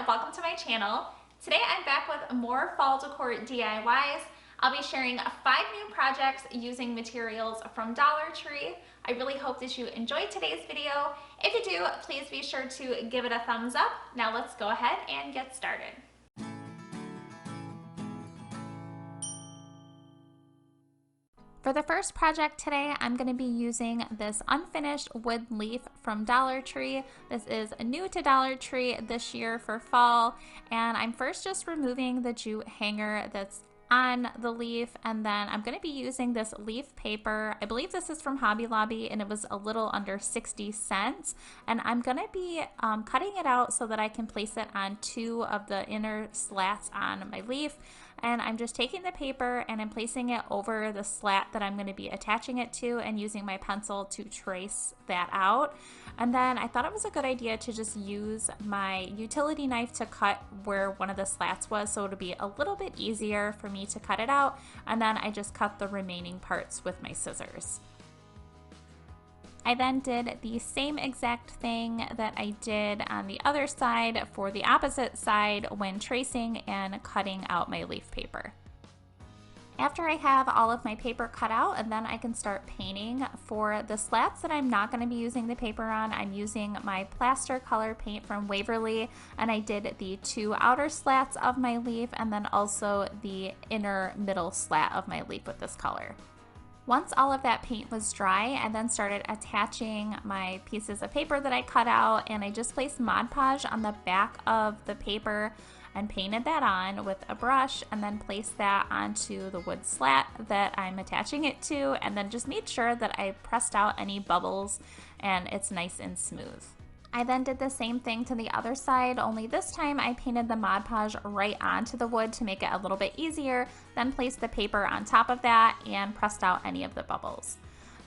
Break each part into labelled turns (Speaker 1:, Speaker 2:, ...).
Speaker 1: welcome to my channel. Today I'm back with more fall decor DIYs. I'll be sharing 5 new projects using materials from Dollar Tree. I really hope that you enjoyed today's video. If you do, please be sure to give it a thumbs up. Now let's go ahead and get started. For the first project today, I'm going to be using this unfinished wood leaf from Dollar Tree. This is new to Dollar Tree this year for fall, and I'm first just removing the jute hanger that's on the leaf, and then I'm going to be using this leaf paper. I believe this is from Hobby Lobby, and it was a little under 60 cents, and I'm going to be cutting it out so that I can place it on 2 of the inner slats on my leaf. And I'm just taking the paper and I'm placing it over the slat that I'm going to be attaching it to and using my pencil to trace that out. And then I thought it was a good idea to just use my utility knife to cut where one of the slats was, so it'll be a little bit easier for me to cut it out. And then I just cut the remaining parts with my scissors. I then did the same exact thing that I did on the other side for the opposite side when tracing and cutting out my leaf paper. After I have all of my paper cut out, and then I can start painting. For the slats that I'm not going to be using the paper on, I'm using my plaster color paint from Waverly, and I did the 2 outer slats of my leaf and then also the inner middle slat of my leaf with this color. Once all of that paint was dry, I then started attaching my pieces of paper that I cut out, and I just placed Mod Podge on the back of the paper and painted that on with a brush, and then placed that onto the wood slat that I'm attaching it to, and then just made sure that I pressed out any bubbles and it's nice and smooth. I then did the same thing to the other side, only this time I painted the Mod Podge right onto the wood to make it a little bit easier, then placed the paper on top of that and pressed out any of the bubbles.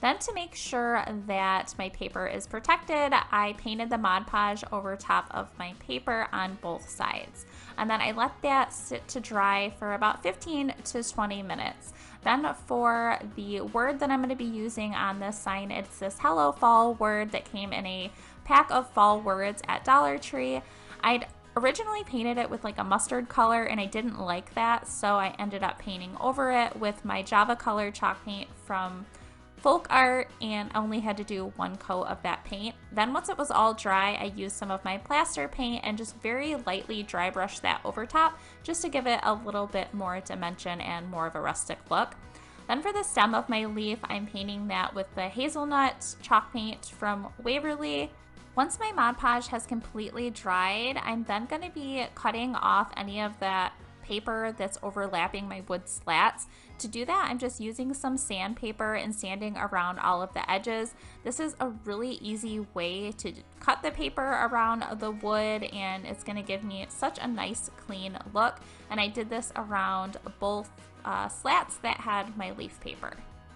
Speaker 1: Then, to make sure that my paper is protected, I painted the Mod Podge over top of my paper on both sides. And then I let that sit to dry for about 15 to 20 minutes. Then for the word that I'm going to be using on this sign, it's this Hello Fall word that came in a pack of fall words at Dollar Tree. I'd originally painted it with like a mustard color and I didn't like that, so I ended up painting over it with my Java color chalk paint from Folk Art, and only had to do 1 coat of that paint. Then once it was all dry, I used some of my plaster paint and just very lightly dry brushed that over top just to give it a little bit more dimension and more of a rustic look. Then for the stem of my leaf, I'm painting that with the hazelnut chalk paint from Waverly. Once my Mod Podge has completely dried, I'm then going to be cutting off any of that paper that's overlapping my wood slats. To do that, I'm just using some sandpaper and sanding around all of the edges. This is a really easy way to cut the paper around the wood, and it's going to give me such a nice clean look. And I did this around both slats that had my leaf paper.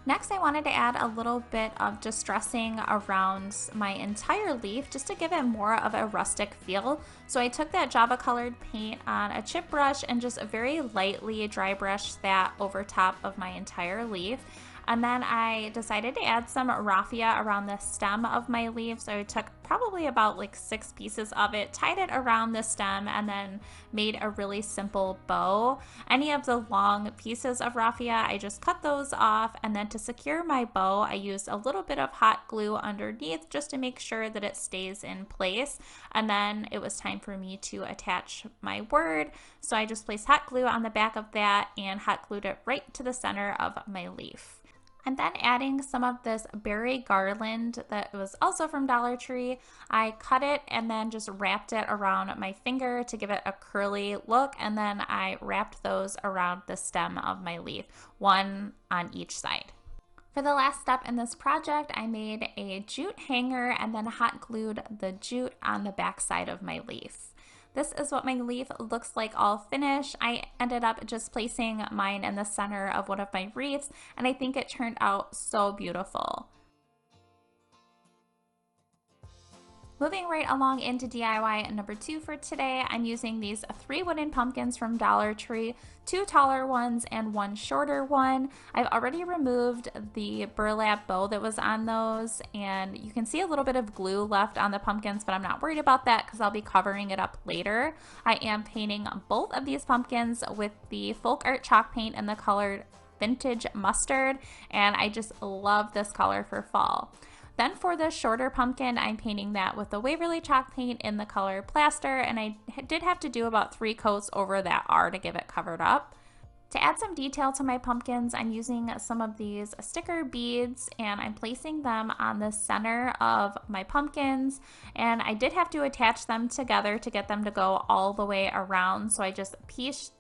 Speaker 1: Next, I wanted to add a little bit of distressing around my entire leaf just to give it more of a rustic feel. So I took that Java colored paint on a chip brush and just very lightly dry brushed that over top of my entire leaf. And then I decided to add some raffia around the stem of my leaf. So I took probably about like 6 pieces of it, tied it around the stem, and then made a really simple bow. Any of the long pieces of raffia, I just cut those off. And then to secure my bow, I used a little bit of hot glue underneath just to make sure that it stays in place. And then it was time for me to attach my word. So I just placed hot glue on the back of that and hot glued it right to the center of my leaf. And then adding some of this berry garland that was also from Dollar Tree, I cut it and then just wrapped it around my finger to give it a curly look, and then I wrapped those around the stem of my leaf, 1 on each side. For the last step in this project, I made a jute hanger and then hot glued the jute on the back side of my leaf. This is what my leaf looks like all finished. I ended up just placing mine in the center of one of my wreaths, and I think it turned out so beautiful. Moving right along into DIY number 2 for today, I'm using these 3 wooden pumpkins from Dollar Tree, 2 taller ones and 1 shorter one. I've already removed the burlap bow that was on those, and you can see a little bit of glue left on the pumpkins, but I'm not worried about that because I'll be covering it up later. I am painting both of these pumpkins with the folk art chalk paint in the color Vintage Mustard, and I just love this color for fall. Then for the shorter pumpkin, I'm painting that with the Waverly chalk paint in the color Plaster, and I did have to do about 3 coats over that R to give it covered up. To add some detail to my pumpkins, I'm using some of these sticker beads and I'm placing them on the center of my pumpkins, and I did have to attach them together to get them to go all the way around, so I just pieced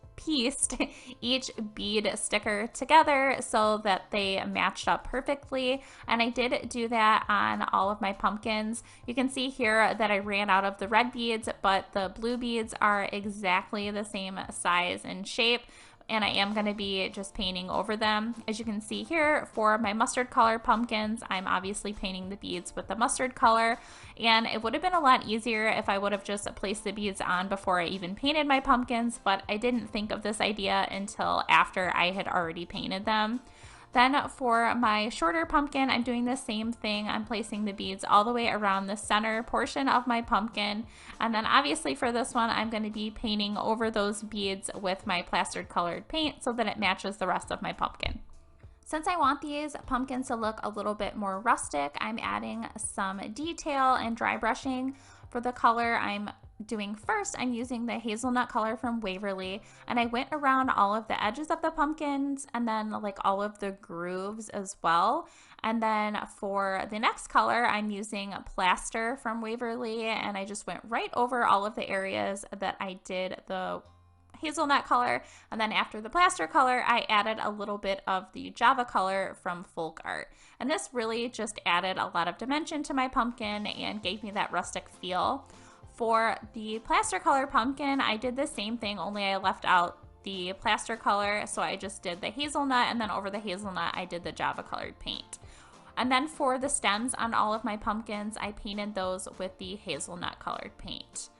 Speaker 1: each bead sticker together so that they matched up perfectly, and I did do that on all of my pumpkins. You can see here that I ran out of the red beads, but the blue beads are exactly the same size and shape, and I am going to be just painting over them. As you can see here, for my mustard color pumpkins, I'm obviously painting the beads with the mustard color, and it would have been a lot easier if I would have just placed the beads on before I even painted my pumpkins, but I didn't think of this idea until after I had already painted them. Then for my shorter pumpkin, I'm doing the same thing. I'm placing the beads all the way around the center portion of my pumpkin. And then obviously for this one, I'm going to be painting over those beads with my plastered colored paint so that it matches the rest of my pumpkin. Since I want these pumpkins to look a little bit more rustic, I'm adding some detail and dry brushing. For the color I'm doing first, I'm using the hazelnut color from Waverly, and I went around all of the edges of the pumpkins and then like all of the grooves as well. And then for the next color, I'm using Plaster from Waverly, and I just went right over all of the areas that I did the hazelnut color, and then after the plaster color I added a little bit of the Java color from Folk Art, and this really just added a lot of dimension to my pumpkin and gave me that rustic feel. For the plaster color pumpkin, I did the same thing, only I left out the plaster color, so I just did the hazelnut, and then over the hazelnut I did the Java colored paint. And then for the stems on all of my pumpkins, I painted those with the hazelnut colored paint.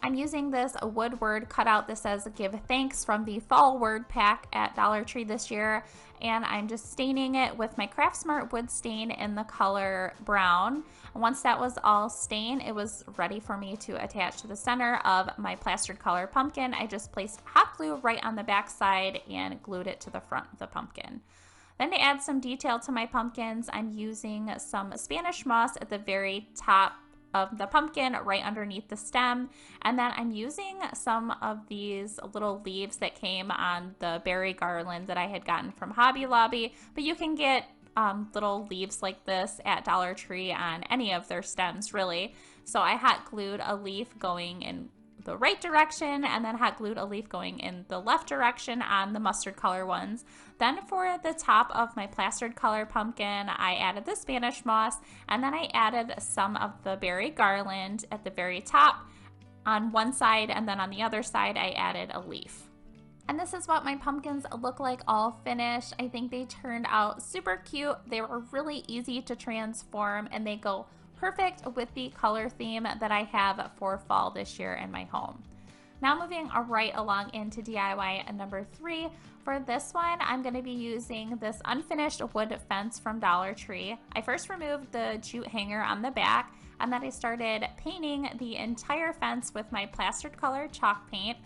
Speaker 1: I'm using this wood word cutout that says "Give Thanks" from the fall word pack at Dollar Tree this year, and I'm just staining it with my Craft Smart wood stain in the color brown. Once that was all stained, it was ready for me to attach to the center of my plastered color pumpkin. I just placed hot glue right on the back side and glued it to the front of the pumpkin. Then to add some detail to my pumpkins, I'm using some Spanish moss at the very top of the pumpkin right underneath the stem, and then I'm using some of these little leaves that came on the berry garland that I had gotten from Hobby Lobby, but you can get little leaves like this at Dollar Tree on any of their stems really. So I hot glued a leaf going in the right direction and then hot glued a leaf going in the left direction on the mustard color ones. Then for the top of my plastered color pumpkin, I added the Spanish moss, and then I added some of the berry garland at the very top on one side, and then on the other side I added a leaf. And this is what my pumpkins look like all finished. I think they turned out super cute. They were really easy to transform, and they go perfect with the color theme that I have for fall this year in my home. Now moving right along into DIY number 3. For this one, I'm going to be using this unfinished wood fence from Dollar Tree. I first removed the jute hanger on the back, and then I started painting the entire fence with my plastered color chalk paint.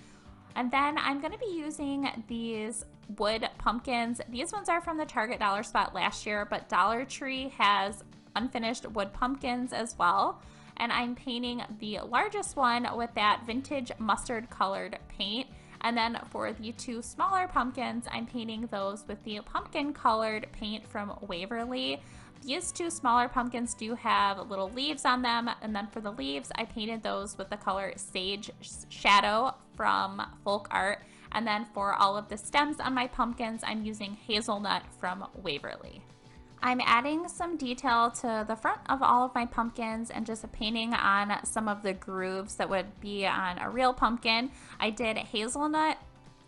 Speaker 1: And then I'm going to be using these wood pumpkins. These ones are from the Target Dollar Spot last year, but Dollar Tree has unfinished wood pumpkins as well, and I'm painting the largest one with that vintage mustard colored paint, and then for the 2 smaller pumpkins I'm painting those with the pumpkin colored paint from Waverly. These 2 smaller pumpkins do have little leaves on them, and then for the leaves I painted those with the color Sage Shadow from Folk Art, and then for all of the stems on my pumpkins I'm using Hazelnut from Waverly. I'm adding some detail to the front of all of my pumpkins and just painting on some of the grooves that would be on a real pumpkin. I did hazelnut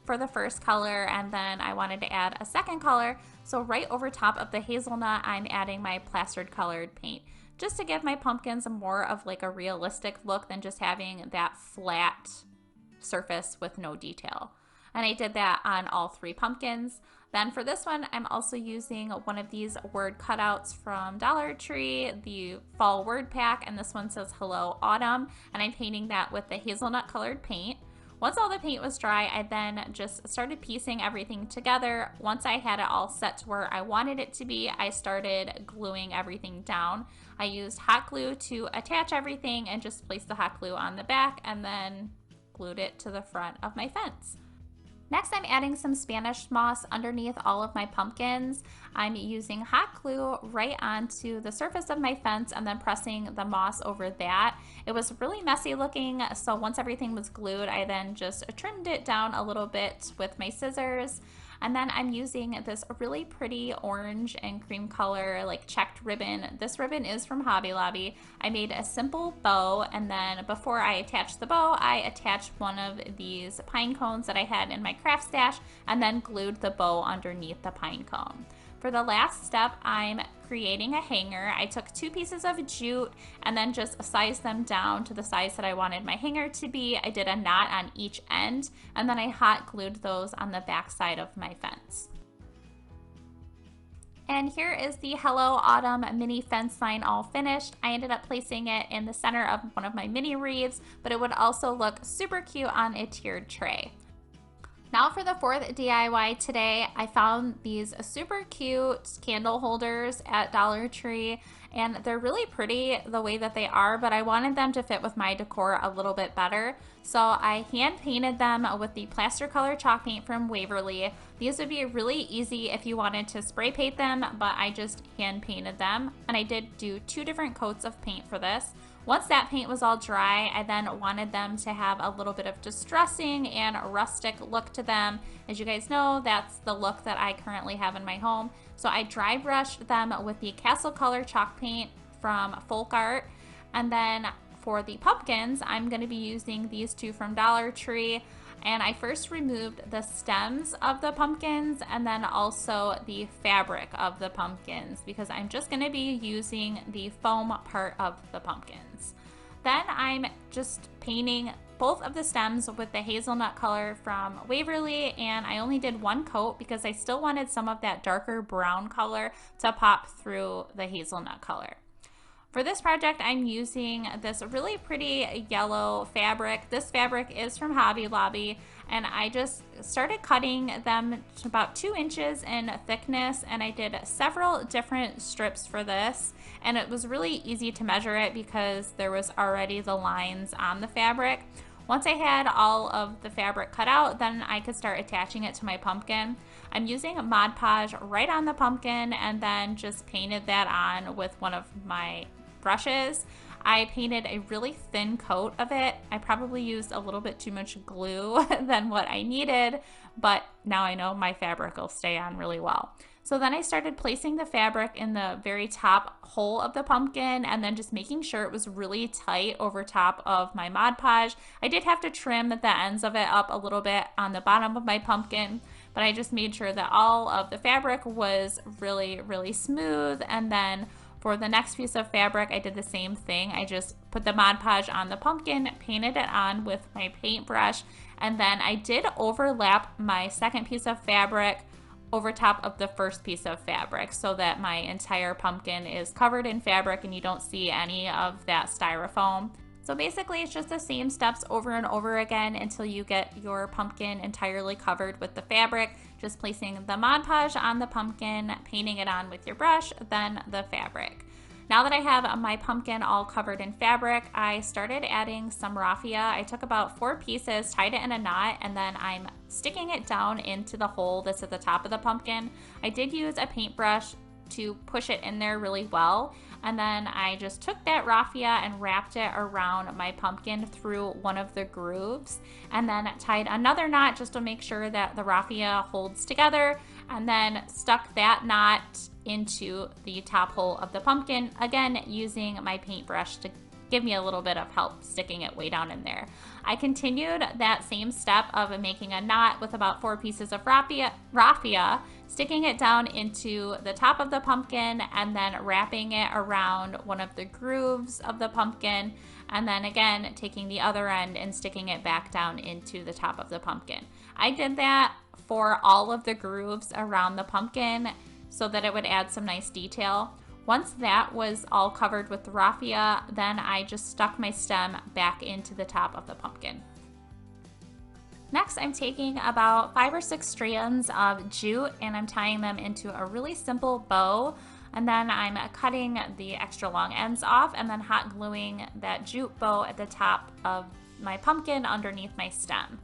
Speaker 1: for the first color, and then I wanted to add a second color, so right over top of the hazelnut I'm adding my plastered colored paint. just to give my pumpkins more of like a realistic look than just having that flat surface with no detail. And I did that on all 3 pumpkins. Then for this one, I'm also using one of these word cutouts from Dollar Tree, the fall word pack, and this one says Hello Autumn, and I'm painting that with the hazelnut colored paint. Once all the paint was dry, I then just started piecing everything together. Once I had it all set to where I wanted it to be, I started gluing everything down. I used hot glue to attach everything and just placed the hot glue on the back and then glued it to the front of my fence. Next, I'm adding some Spanish moss underneath all of my pumpkins. I'm using hot glue right onto the surface of my fence and then pressing the moss over that. It was really messy looking, so once everything was glued, I then just trimmed it down a little bit with my scissors. And then I'm using this really pretty orange and cream color like checked ribbon. This ribbon is from Hobby Lobby. I made a simple bow, and then before I attached the bow, I attached one of these pine cones that I had in my craft stash and then glued the bow underneath the pine cone. For the last step, I'm creating a hanger. I took 2 pieces of jute and then just sized them down to the size that I wanted my hanger to be. I did a knot on each end, and then I hot glued those on the back side of my fence. And here is the Hello Autumn mini fence sign all finished. I ended up placing it in the center of one of my mini wreaths, but it would also look super cute on a tiered tray. Now for the 4th DIY today, I found these super cute candle holders at Dollar Tree, and they're really pretty the way that they are, but I wanted them to fit with my decor a little bit better. So I hand painted them with the plaster color chalk paint from Waverly. These would be really easy if you wanted to spray paint them, but I just hand painted them, and I did do 2 different coats of paint for this. Once that paint was all dry, I then wanted them to have a little bit of distressing and rustic look to them. As you guys know, that's the look that I currently have in my home. So I dry brushed them with the Castle Color chalk paint from Folk Art. And then for the pumpkins, I'm going to be using these 2 from Dollar Tree. And I first removed the stems of the pumpkins and then also the fabric of the pumpkins because I'm just going to be using the foam part of the pumpkins. Then I'm just painting both of the stems with the hazelnut color from Waverly, and I only did 1 coat because I still wanted some of that darker brown color to pop through the hazelnut color. For this project, I'm using this really pretty yellow fabric. This fabric is from Hobby Lobby, and I just started cutting them to about 2 inches in thickness, and I did several different strips for this, and it was really easy to measure it because there was already the lines on the fabric. Once I had all of the fabric cut out, then I could start attaching it to my pumpkin. I'm using Mod Podge right on the pumpkin and then just painted that on with one of my brushes. I painted a really thin coat of it. I probably used a little bit too much glue than what I needed, but now I know my fabric will stay on really well. So then I started placing the fabric in the very top hole of the pumpkin and then just making sure it was really tight over top of my Mod Podge. I did have to trim the ends of it up a little bit on the bottom of my pumpkin, but I just made sure that all of the fabric was really, really smooth. And then for the next piece of fabric, I did the same thing. I just put the Mod Podge on the pumpkin, painted it on with my paintbrush, and then I did overlap my second piece of fabric over top of the first piece of fabric so that my entire pumpkin is covered in fabric and you don't see any of that styrofoam. So basically it's just the same steps over and over again until you get your pumpkin entirely covered with the fabric. Just placing the Mod Podge on the pumpkin, painting it on with your brush, then the fabric. Now that I have my pumpkin all covered in fabric, I started adding some raffia. I took about 4 pieces, tied it in a knot, and then I'm sticking it down into the hole that's at the top of the pumpkin. I did use a paintbrush to push it in there really well, and then I just took that raffia and wrapped it around my pumpkin through one of the grooves, and then tied another knot just to make sure that the raffia holds together, and then stuck that knot into the top hole of the pumpkin, again using my paintbrush to give me a little bit of help sticking it way down in there. I continued that same step of making a knot with about 4 pieces of raffia, sticking it down into the top of the pumpkin and then wrapping it around one of the grooves of the pumpkin, and then again taking the other end and sticking it back down into the top of the pumpkin. I did that for all of the grooves around the pumpkin so that it would add some nice detail. Once that was all covered with the raffia, then I just stuck my stem back into the top of the pumpkin. Next, I'm taking about 5 or 6 strands of jute and I'm tying them into a really simple bow. And then I'm cutting the extra long ends off and then hot gluing that jute bow at the top of my pumpkin underneath my stem.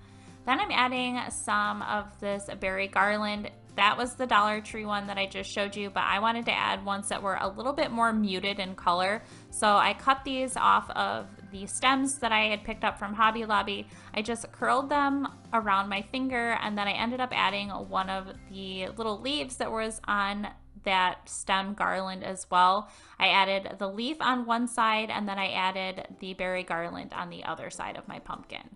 Speaker 1: Then I'm adding some of this berry garland. That was the Dollar Tree one that I just showed you, but I wanted to add ones that were a little bit more muted in color. So I cut these off of the stems that I had picked up from Hobby Lobby. I just curled them around my finger and then I ended up adding one of the little leaves that was on that stem garland as well. I added the leaf on one side and then I added the berry garland on the other side of my pumpkin.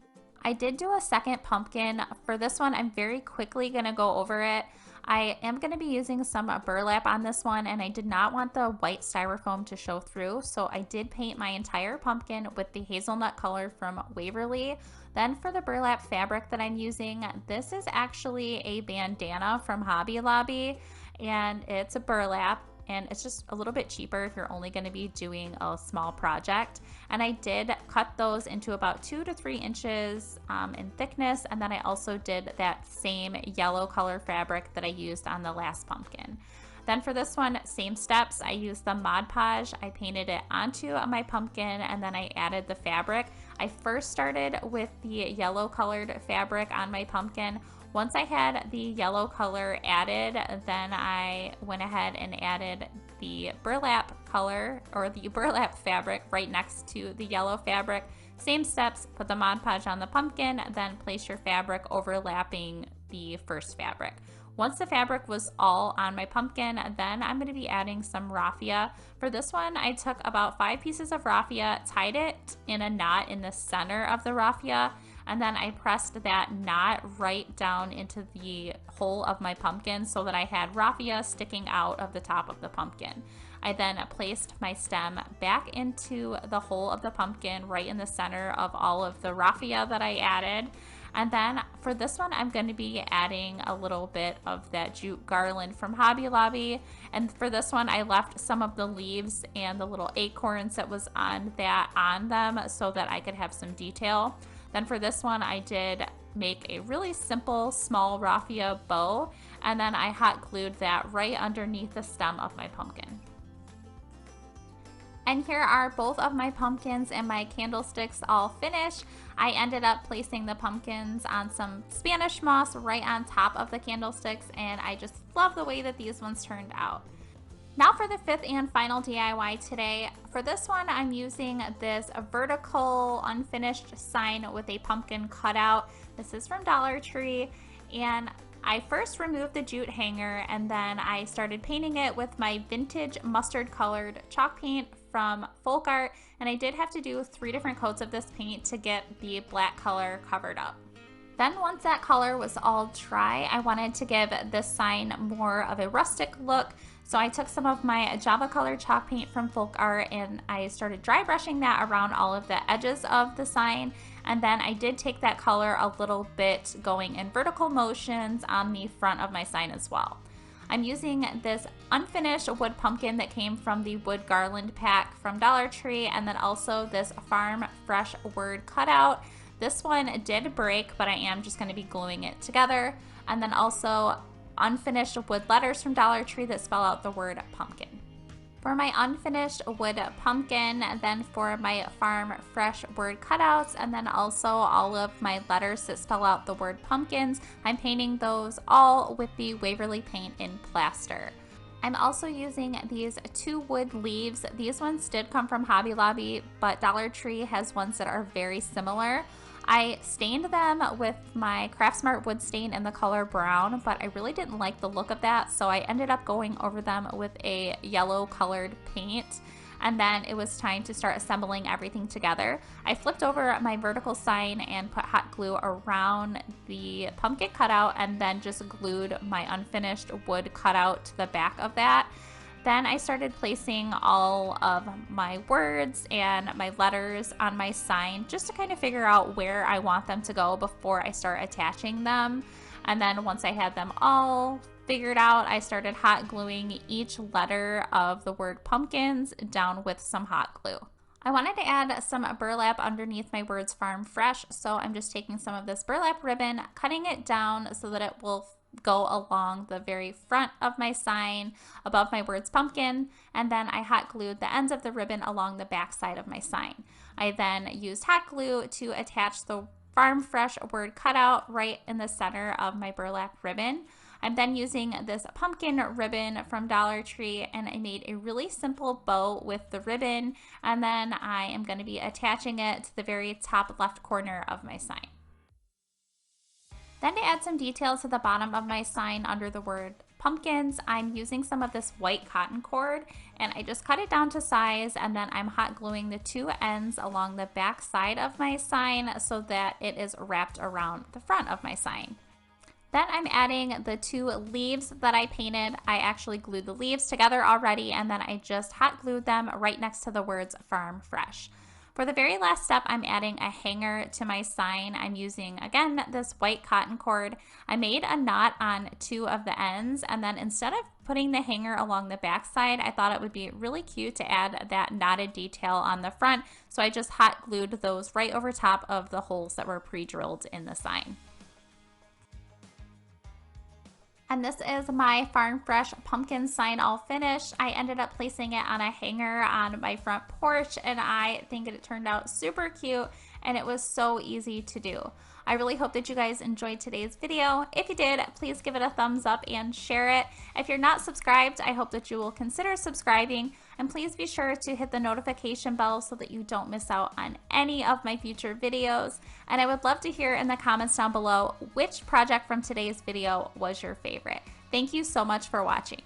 Speaker 1: I did do a second pumpkin. For this one, I'm very quickly going to go over it. I am going to be using some burlap on this one and I did not want the white styrofoam to show through, so I did paint my entire pumpkin with the hazelnut color from Waverly. Then for the burlap fabric that I'm using, this is actually a bandana from Hobby Lobby and it's a burlap and it's just a little bit cheaper if you're only going to be doing a small project. And I did cut those into about 2 to 3 inches in thickness, and then I also did that same yellow color fabric that I used on the last pumpkin. Then for this one, same steps. I used the Mod Podge. I painted it onto my pumpkin and then I added the fabric. I first started with the yellow colored fabric on my pumpkin. Once I had the yellow color added, then I went ahead and added the burlap color or the burlap fabric right next to the yellow fabric. Same steps, put the Mod Podge on the pumpkin, then place your fabric overlapping the first fabric. Once the fabric was all on my pumpkin, then I'm going to be adding some raffia. For this one, I took about 5 pieces of raffia, tied it in a knot in the center of the raffia, and then I pressed that knot right down into the hole of my pumpkin so that I had raffia sticking out of the top of the pumpkin. I then placed my stem back into the hole of the pumpkin right in the center of all of the raffia that I added. And then for this one, I'm going to be adding a little bit of that jute garland from Hobby Lobby. And for this one, I left some of the leaves and the little acorns that was on them so that I could have some detail. Then for this one, I did make a really simple small raffia bow, and then I hot glued that right underneath the stem of my pumpkin. And here are both of my pumpkins and my candlesticks all finished. I ended up placing the pumpkins on some Spanish moss right on top of the candlesticks, and I just love the way that these ones turned out. Now for the 5th and final DIY today. For this one, I'm using this vertical unfinished sign with a pumpkin cutout. This is from Dollar Tree, and I first removed the jute hanger and then I started painting it with my vintage mustard colored chalk paint from Folk Art, and I did have to do 3 different coats of this paint to get the black color covered up. Then once that color was all dry, I wanted to give this sign more of a rustic look, so I took some of my Java colored chalk paint from Folk Art and I started dry brushing that around all of the edges of the sign, and then I did take that color a little bit going in vertical motions on the front of my sign as well. I'm using this unfinished wood pumpkin that came from the wood garland pack from Dollar Tree, and then also this Farm Fresh word cutout. This one did break, but I am just going to be gluing it together. And then also unfinished wood letters from Dollar Tree that spell out the word pumpkin. For my unfinished wood pumpkin, then for my Farm Fresh word cutouts, and then also all of my letters that spell out the word pumpkins, I'm painting those all with the Waverly paint in plaster. I'm also using these 2 wood leaves. These ones did come from Hobby Lobby, but Dollar Tree has ones that are very similar. I stained them with my Craftsmart wood stain in the color brown, but I really didn't like the look of that, so I ended up going over them with a yellow colored paint. and then it was time to start assembling everything together. I flipped over my vertical sign and put hot glue around the pumpkin cutout and then just glued my unfinished wood cutout to the back of that. Then I started placing all of my words and my letters on my sign just to kind of figure out where I want them to go before I start attaching them. And then once I had them all figured out, I started hot gluing each letter of the word pumpkins down with some hot glue. I wanted to add some burlap underneath my words farm fresh, so I'm just taking some of this burlap ribbon, cutting it down so that it will go along the very front of my sign above my words pumpkin, and then I hot glued the ends of the ribbon along the back side of my sign. I then used hot glue to attach the farm fresh word cutout right in the center of my burlap ribbon. I'm then using this pumpkin ribbon from Dollar Tree, and I made a really simple bow with the ribbon, and then I am going to be attaching it to the very top left corner of my sign. Then to add some details to the bottom of my sign under the word pumpkins, I'm using some of this white cotton cord, and I just cut it down to size, and then I'm hot gluing the two ends along the back side of my sign so that it is wrapped around the front of my sign. Then I'm adding the two leaves that I painted. I actually glued the leaves together already, and then I just hot glued them right next to the words farm fresh. For the very last step, I'm adding a hanger to my sign. I'm using, again, this white cotton cord. I made a knot on two of the ends, and then instead of putting the hanger along the back side, I thought it would be really cute to add that knotted detail on the front, so I just hot glued those right over top of the holes that were pre-drilled in the sign. And this is my Farm Fresh pumpkin sign all finished. I ended up placing it on a hanger on my front porch, and I think it turned out super cute, and it was so easy to do. I really hope that you guys enjoyed today's video. If you did, please give it a thumbs up and share it. If you're not subscribed, I hope that you will consider subscribing, and please be sure to hit the notification bell so that you don't miss out on any of my future videos. And I would love to hear in the comments down below which project from today's video was your favorite. Thank you so much for watching.